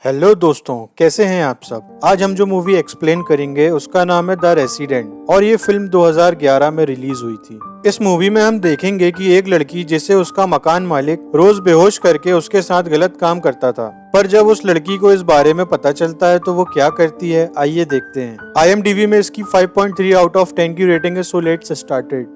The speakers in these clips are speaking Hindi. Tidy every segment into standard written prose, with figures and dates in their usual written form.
हेलो दोस्तों, कैसे हैं आप सब। आज हम जो मूवी एक्सप्लेन करेंगे उसका नाम है द रेसिडेंट और ये फिल्म 2011 में रिलीज हुई थी। इस मूवी में हम देखेंगे कि एक लड़की जिसे उसका मकान मालिक रोज बेहोश करके उसके साथ गलत काम करता था, पर जब उस लड़की को इस बारे में पता चलता है तो वो क्या करती है, आइए देखते हैं। IMDb में इसकी 5.3 आउट ऑफ 10 की रेटिंग है। So let's started.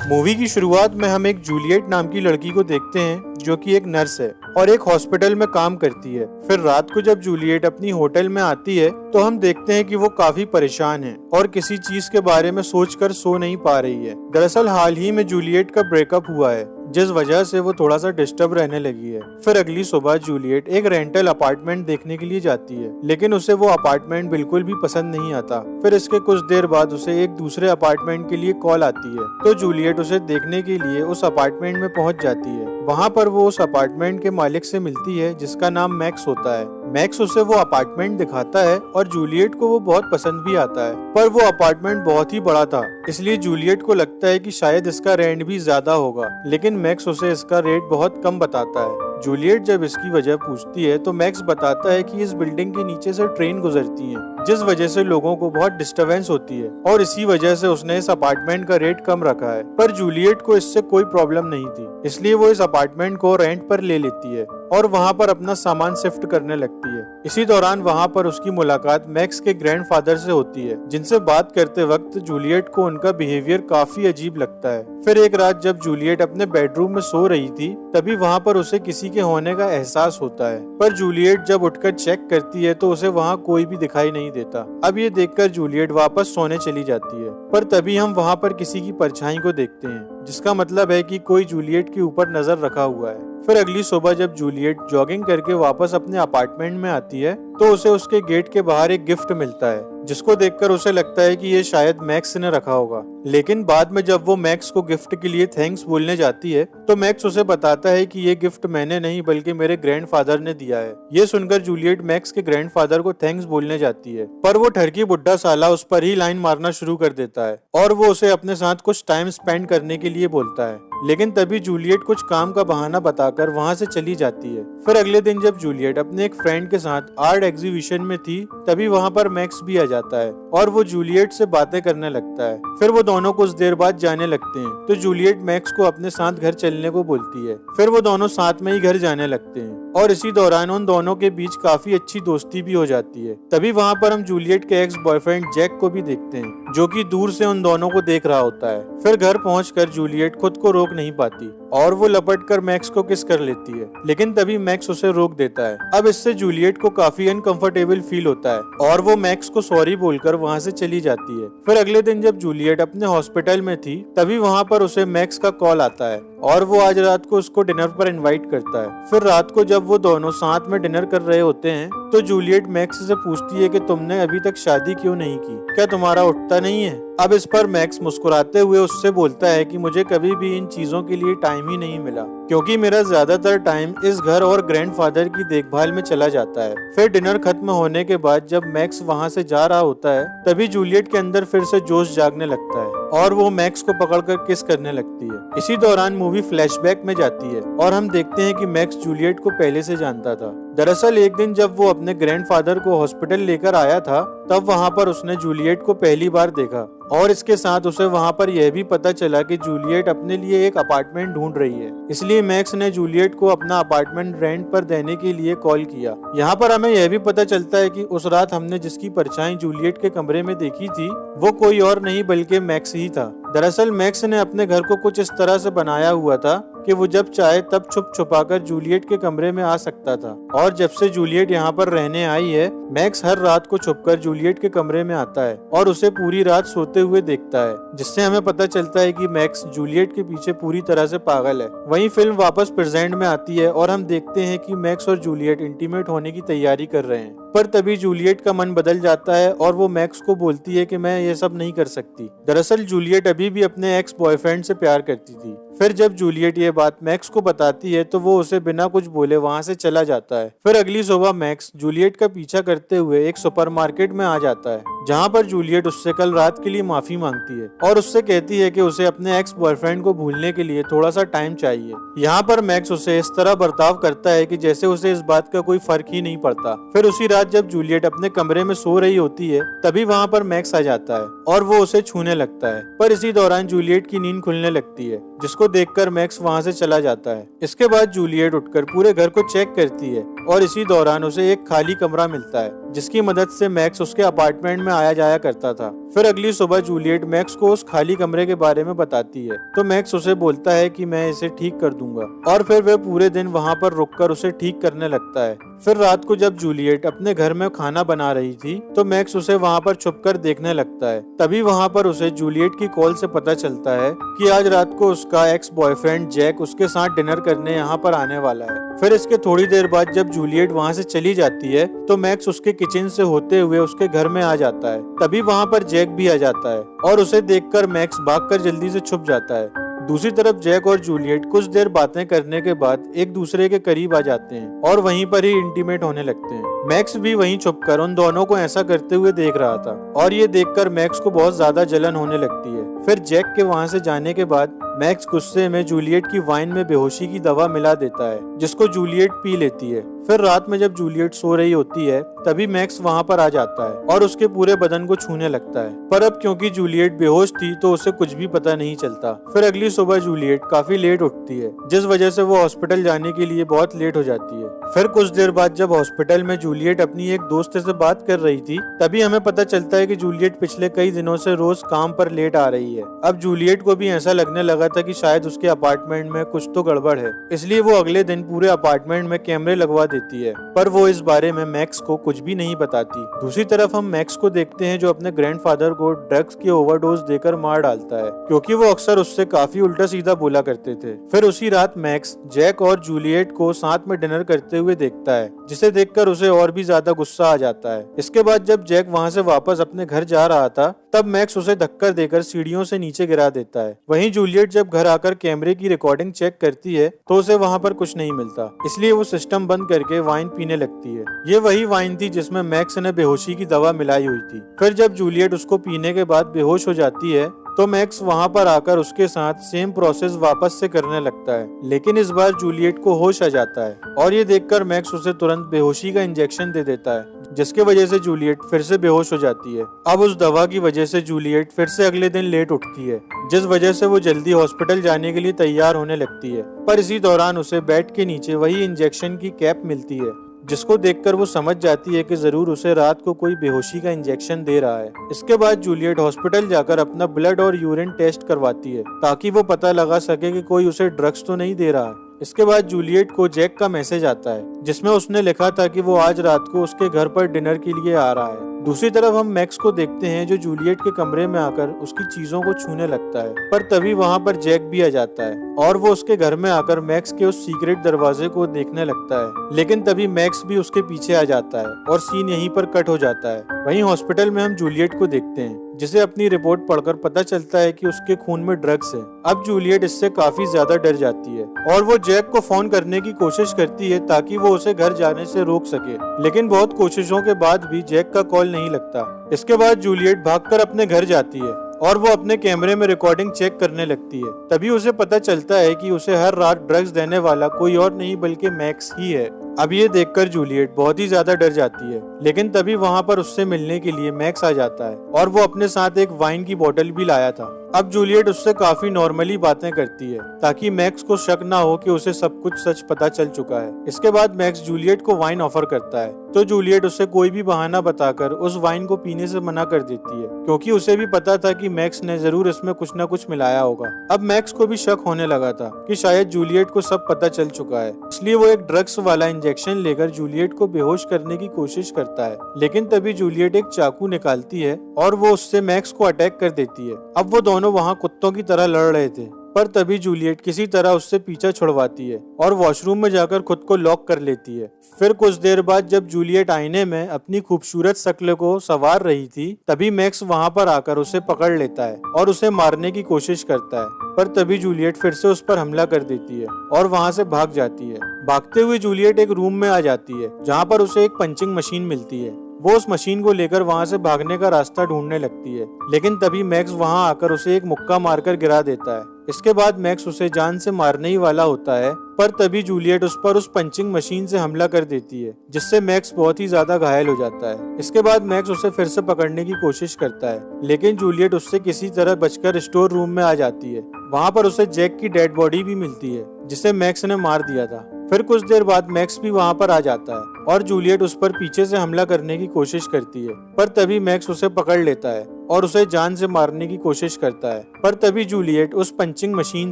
मूवी की शुरुआत में हम एक जूलियट नाम की लड़की को देखते हैं जो कि एक नर्स है और एक हॉस्पिटल में काम करती है। फिर रात को जब जूलियट अपनी होटल में आती है तो हम देखते हैं कि वो काफी परेशान है और किसी चीज के बारे में सोचकर सो नहीं पा रही है। दरअसल हाल ही में जूलियट का ब्रेकअप हुआ है जिस वजह से वो थोड़ा सा डिस्टर्ब रहने लगी है। फिर अगली सुबह जूलियट एक रेंटल अपार्टमेंट देखने के लिए जाती है, लेकिन उसे वो अपार्टमेंट बिल्कुल भी पसंद नहीं आता। फिर इसके कुछ देर बाद उसे एक दूसरे अपार्टमेंट के लिए कॉल आती है, तो जूलियट उसे देखने के लिए उस अपार्टमेंट में पहुंच जाती है। वहाँ पर वो उस अपार्टमेंट के मालिक से मिलती है जिसका नाम मैक्स होता है। मैक्स उसे वो अपार्टमेंट दिखाता है और जूलियट को वो बहुत पसंद भी आता है, पर वो अपार्टमेंट बहुत ही बड़ा था, इसलिए जूलियट को लगता है कि शायद इसका रेंट भी ज्यादा होगा, लेकिन मैक्स उसे इसका रेट बहुत कम बताता है। जूलियट जब इसकी वजह पूछती है तो मैक्स बताता है कि इस बिल्डिंग के नीचे से ट्रेन गुजरती है, जिस वजह से लोगों को बहुत डिस्टरबेंस होती है और इसी वजह से उसने इस अपार्टमेंट का रेट कम रखा है। पर जूलियट को इससे कोई प्रॉब्लम नहीं थी, इसलिए वो इस अपार्टमेंट को रेंट पर ले लेती है और वहाँ पर अपना सामान शिफ्ट करने लगती है। इसी दौरान वहाँ पर उसकी मुलाकात मैक्स के ग्रैंडफादर से होती है, जिनसे बात करते वक्त जूलियट को उनका बिहेवियर काफी अजीब लगता है। फिर एक रात जब जूलियट अपने बेडरूम में सो रही थी तभी वहाँ पर उसे किसी के होने का एहसास होता है, पर जूलियट जब उठकर चेक करती है तो उसे वहाँ कोई भी दिखाई नहीं देता। अब ये देखकर जूलियट वापस सोने चली जाती है, पर तभी हम वहाँ पर किसी की परछाई को देखते हैं, जिसका मतलब है कि कोई जूलियट के ऊपर नजर रखा हुआ है। फिर अगली सुबह जब जूलियट जॉगिंग करके वापस अपने अपार्टमेंट में आती है तो उसे उसके गेट के बाहर एक गिफ्ट मिलता है, जिसको देखकर उसे लगता है कि ये शायद मैक्स ने रखा होगा। लेकिन बाद में जब वो मैक्स को गिफ्ट के लिए थैंक्स बोलने जाती है तो मैक्स उसे बताता है कि ये गिफ्ट मैंने नहीं बल्कि मेरे ग्रैंडफादर ने दिया है। ये सुनकर जूलियट मैक्स के ग्रैंडफादर को थैंक्स बोलने जाती है, पर वो ठरकी बुड्ढा साला उस पर ही लाइन मारना शुरू कर देता है और वो उसे अपने साथ कुछ टाइम स्पेंड करने के लिए बोलता है। लेकिन तभी जूलियट कुछ काम का बहाना बताकर वहाँ से चली जाती है। फिर अगले दिन जब जूलियट अपने एक फ्रेंड के साथ आर्ट एग्जीबिशन में थी तभी वहाँ पर मैक्स भी आ जाता है और वो जूलियट से बातें करने लगता है। फिर वो दोनों कुछ देर बाद जाने लगते हैं तो जूलियट मैक्स को अपने साथ घर चलने को बोलती है। फिर वो दोनों साथ में ही घर जाने लगते हैं और इसी दौरान उन दोनों के बीच काफी अच्छी दोस्ती भी हो जाती है। तभी वहाँ पर हम जूलियट के एक्स बॉयफ्रेंड जैक को भी देखते हैं, जो कि दूर से उन दोनों को देख रहा होता है। फिर घर पहुंचकर जूलियट खुद को रोक नहीं पाती और वो लपटकर मैक्स को किस कर लेती है, लेकिन तभी मैक्स उसे रोक देता है। अब इससे जूलियट को काफी अनकंफर्टेबल फील होता है और वो मैक्स को सॉरी बोलकर वहाँ से चली जाती है। फिर अगले दिन जब जूलियट अपने हॉस्पिटल में थी तभी वहाँ पर उसे मैक्स का कॉल आता है और वो आज रात को उसको डिनर पर इनवाइट करता है। फिर रात को जब वो दोनों साथ में डिनर कर रहे होते हैं तो जूलियट मैक्स से पूछती है कि तुमने अभी तक शादी क्यों नहीं की, क्या तुम्हारा उठता नहीं है। अब इस पर मैक्स मुस्कुराते हुए उससे बोलता है कि मुझे कभी भी इन चीजों के लिए टाइम ही नहीं मिला, क्योंकि मेरा ज्यादातर टाइम इस घर और ग्रैंडफादर की देखभाल में चला जाता है। फिर डिनर खत्म होने के बाद जब मैक्स वहाँ से जा रहा होता है तभी जूलियट के अंदर फिर से जोश जागने लगता है और वो मैक्स को पकड़कर किस करने लगती है। इसी दौरान मूवी फ्लैशबैक में जाती है और हम देखते हैं कि मैक्स जूलियट को पहले से जानता था। दरअसल एक दिन जब वो अपने ग्रैंडफादर को हॉस्पिटल लेकर आया था तब वहाँ पर उसने जूलियट को पहली बार देखा और इसके साथ उसे वहाँ पर यह भी पता चला कि जूलियट अपने लिए एक अपार्टमेंट ढूंढ रही है। इसलिए मैक्स ने जूलियट को अपना अपार्टमेंट रेंट पर देने के लिए कॉल किया। यहाँ पर हमें यह भी पता चलता है कि उस रात हमने जिसकी परछाई जूलियट के कमरे में देखी थी वो कोई और नहीं बल्कि मैक्स ही था। दरअसल मैक्स ने अपने घर को कुछ इस तरह से बनाया हुआ था कि वो जब चाहे तब छुप छुपाकर जूलियट के कमरे में आ सकता था और जब से जूलियट यहाँ पर रहने आई है मैक्स हर रात को छुपकर जूलियट के कमरे में आता है और उसे पूरी रात सोते हुए देखता है, जिससे हमें पता चलता है कि मैक्स जूलियट के पीछे पूरी तरह से पागल है। वहीं फिल्म वापस प्रेजेंट में आती है और हम देखते हैं कि मैक्स और जूलियट इंटीमेट होने की तैयारी कर रहे हैं। पर तभी जूलियट का मन बदल जाता है और वो मैक्स को बोलती है कि मैं ये सब नहीं कर सकती। दरअसल जूलियट अभी भी अपने एक्स बॉयफ्रेंड से प्यार करती थी। फिर जब जूलियट ये बात मैक्स को बताती है तो वो उसे बिना कुछ बोले वहाँ से चला जाता है। फिर अगली सुबह मैक्स जूलियट का पीछा करते हुए एक सुपरमार्केट में आ जाता है, जहाँ पर जूलियट उससे कल रात के लिए माफी मांगती है और उससे कहती है कि उसे अपने एक्स बॉयफ्रेंड को भूलने के लिए थोड़ा सा टाइम चाहिए। यहाँ पर मैक्स उसे इस तरह बर्ताव करता है कि जैसे उसे इस बात का कोई फर्क ही नहीं पड़ता। फिर उसी रात जब जूलियट अपने कमरे में सो रही होती है तभी वहाँ पर मैक्स आ जाता है और वो उसे छूने लगता है। पर इसी दौरान जूलियट की नींद खुलने लगती है, जिसको देखकर मैक्स वहाँ से चला जाता है। इसके बाद जूलियट उठकर पूरे घर को चेक करती है और इसी दौरान उसे एक खाली कमरा मिलता है, जिसकी मदद से मैक्स उसके अपार्टमेंट में आया जाया करता था। फिर अगली सुबह जूलियट मैक्स को उस खाली कमरे के बारे में बताती है तो मैक्स उसे बोलता है कि मैं इसे ठीक कर दूंगा और फिर वह पूरे दिन वहाँ पर रुककर उसे ठीक करने लगता है। फिर रात को जब जूलियट अपने घर में खाना बना रही थी तो मैक्स उसे वहाँ पर छुपकर देखने लगता है। तभी वहाँ पर उसे जूलियट की कॉल से पता चलता है कि आज रात को उसका एक्स बॉयफ्रेंड जैक उसके साथ डिनर करने यहाँ पर आने वाला है। फिर इसके थोड़ी देर बाद जब जूलियट वहाँ से चली जाती है तो मैक्स उसके किचन से होते हुए उसके घर में आ जाता है। तभी वहाँ पर जैक भी आ जाता है और उसे देखकर मैक्स भागकर जल्दी से छुप जाता है। दूसरी तरफ जैक और जूलियट कुछ देर बातें करने के बाद एक दूसरे के करीब आ जाते हैं और वहीं पर ही इंटीमेट होने लगते हैं। मैक्स भी वहीं छुपकर उन दोनों को ऐसा करते हुए देख रहा था और ये देखकर मैक्स को बहुत ज्यादा जलन होने लगती है। फिर जैक के वहाँ से जाने के बाद मैक्स गुस्से में जूलियट की वाइन में बेहोशी की दवा मिला देता है, जिसको जूलियट पी लेती है। फिर रात में जब जूलियट सो रही होती है तभी मैक्स वहाँ पर आ जाता है और उसके पूरे बदन को छूने लगता है, पर अब क्योंकि जूलियट बेहोश थी तो उसे कुछ भी पता नहीं चलता। फिर अगली सुबह जूलियट काफी लेट उठती है, जिस वजह से वो हॉस्पिटल जाने के लिए बहुत लेट हो जाती है। फिर कुछ देर बाद जब हॉस्पिटल में जूलियट अपनी एक दोस्त से बात कर रही थी तभी हमें पता चलता है कि जूलियट पिछले कई दिनों से रोज काम पर लेट आ रही है। अब जूलियट को भी ऐसा लगने लगा था कि शायद उसके अपार्टमेंट में कुछ तो गड़बड़ है, इसलिए वो अगले दिन पूरे अपार्टमेंट में कैमरे लगवा देती है, पर वो इस बारे में मैक्स को कुछ भी नहीं बताती। दूसरी तरफ हम मैक्स को देखते हैं जो अपने ग्रैंडफादर को ड्रग्स की ओवरडोज देकर मार डालता है, क्योंकि वो अक्सर उससे काफी उल्टा सीधा बोला करते थे। फिर उसी रात मैक्स जैक और जूलियट को साथ में डिनर करते हुए देखता है, जिसे देखकर उसे और भी ज्यादा गुस्सा आ जाता है। इसके बाद जब जैक वहाँ से वापस अपने घर जा रहा था तब मैक्स उसे धक्का देकर सीढ़ियों से नीचे गिरा देता है। वहीं जूलियट जब घर आकर कैमरे की रिकॉर्डिंग चेक करती है तो उसे वहाँ पर कुछ नहीं मिलता, इसलिए वो सिस्टम बंद करके वाइन पीने लगती है। ये वही वाइन थी जिसमें मैक्स ने बेहोशी की दवा मिलाई हुई थी। फिर जब जूलियट उसको पीने के बाद बेहोश हो जाती है तो मैक्स वहाँ पर आकर उसके साथ सेम प्रोसेस वापस से करने लगता है, लेकिन इस बार जूलियट को होश आ जाता है और ये देखकर मैक्स उसे तुरंत बेहोशी का इंजेक्शन दे देता है, जिसके वजह से जूलियट फिर से बेहोश हो जाती है। अब उस दवा की वजह से जूलियट फिर से अगले दिन लेट उठती है, जिस वजह से वो जल्दी हॉस्पिटल जाने के लिए तैयार होने लगती है। पर इसी दौरान उसे बेड के नीचे वही इंजेक्शन की कैप मिलती है, जिसको देखकर वो समझ जाती है कि जरूर उसे रात को कोई बेहोशी का इंजेक्शन दे रहा है। इसके बाद जूलियट हॉस्पिटल जाकर अपना ब्लड और यूरिन टेस्ट करवाती है ताकि वो पता लगा सके कि कोई उसे ड्रग्स तो नहीं दे रहा है। इसके बाद जूलियट को जैक का मैसेज आता है जिसमें उसने लिखा था कि वो आज रात को उसके घर पर डिनर के लिए आ रहा है। दूसरी तरफ हम मैक्स को देखते हैं जो जूलियट के कमरे में आकर उसकी चीजों को छूने लगता है, पर तभी वहाँ पर जैक भी आ जाता है और वो उसके घर में आकर मैक्स के उस सीक्रेट दरवाजे को देखने लगता है, लेकिन तभी मैक्स भी उसके पीछे आ जाता है और सीन यहीं पर कट हो जाता है। वहीं हॉस्पिटल में हम जूलियट को देखते हैं जिसे अपनी रिपोर्ट पढ़कर पता चलता है कि उसके खून में ड्रग्स है। अब जूलियट इससे काफी ज्यादा डर जाती है और वो जैक को फोन करने की कोशिश करती है ताकि वो उसे घर जाने से रोक सके, लेकिन बहुत कोशिशों के बाद भी जैक का कॉल नहीं लगता। इसके बाद जूलियट भागकर अपने घर जाती है और वो अपने कैमरे में रिकॉर्डिंग चेक करने लगती है। तभी उसे पता चलता है कि उसे हर रात ड्रग्स देने वाला कोई और नहीं बल्कि मैक्स ही है। अब ये देखकर जूलियट बहुत ही ज्यादा डर जाती है, लेकिन तभी वहाँ पर उससे मिलने के लिए मैक्स आ जाता है और वो अपने साथ एक वाइन की बोतल भी लाया था। अब जूलियट उससे काफी नॉर्मली बातें करती है ताकि मैक्स को शक ना हो कि उसे सब कुछ सच पता चल चुका है। इसके बाद मैक्स जूलियट को वाइन ऑफर करता है तो जूलियट उसे कोई भी बहाना बताकर उस वाइन को पीने से मना कर देती है, क्योंकि उसे भी पता था कि मैक्स ने जरूर इसमें कुछ न कुछ मिलाया होगा। अब मैक्स को भी शक होने लगा था कि शायद जूलियट को सब पता चल चुका है, इसलिए वो एक ड्रग्स वाला इंजेक्शन लेकर जूलियट को बेहोश करने की कोशिश करता है, लेकिन तभी जूलियट एक चाकू निकालती है और वो उससे मैक्स को अटैक कर देती है। अब वो दोनों वहाँ कुत्तों की तरह लड़ रहे थे, पर तभी जूलियट किसी तरह उससे पीछा छुड़वाती है और वॉशरूम में जाकर खुद को लॉक कर लेती है। फिर कुछ देर बाद जब जूलियट आईने में अपनी खूबसूरत शक्ल को संवार रही थी, तभी मैक्स वहाँ पर आकर उसे पकड़ लेता है और उसे मारने की कोशिश करता है, पर तभी जूलियट फिर से उस पर हमला कर देती है और वहाँ से भाग जाती है। भागते हुए जूलियट एक रूम में आ जाती है जहाँ पर उसे एक पंचिंग मशीन मिलती है। वो उस मशीन को लेकर वहाँ से भागने का रास्ता ढूंढने लगती है, लेकिन तभी मैक्स वहाँ आकर उसे एक मुक्का मारकर गिरा देता है। इसके बाद मैक्स उसे जान से मारने ही वाला होता है, पर तभी जूलियट उस पर उस पंचिंग मशीन से हमला कर देती है, जिससे मैक्स बहुत ही ज्यादा घायल हो जाता है। इसके बाद मैक्स उसे फिर से पकड़ने की कोशिश करता है, लेकिन जूलियट उससे किसी तरह बचकर स्टोर रूम में आ जाती है। वहाँ पर उसे जैक की डेड बॉडी भी मिलती है, जिसे मैक्स ने मार दिया था। फिर कुछ देर बाद मैक्स भी वहाँ पर आ जाता है और जूलियट उस पर पीछे से हमला करने की कोशिश करती है, पर तभी मैक्स उसे पकड़ लेता है और उसे जान से मारने की कोशिश करता है। पर तभी जूलियट उस पंचिंग मशीन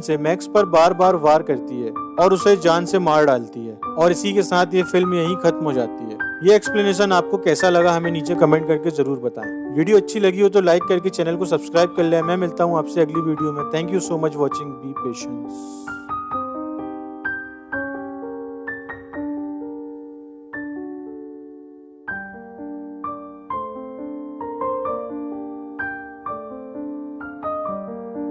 से मैक्स पर बार बार वार करती है और उसे जान से मार डालती है, और इसी के साथ ये फिल्म यहीं खत्म हो जाती है। ये एक्सप्लेनेशन आपको कैसा लगा हमें नीचे कमेंट करके जरूर बताएं। वीडियो अच्छी लगी हो तो लाइक करके चैनल को सब्सक्राइब कर लें। मैं मिलता हूँ आपसे अगली वीडियो में। Thank you so much watching. B patience.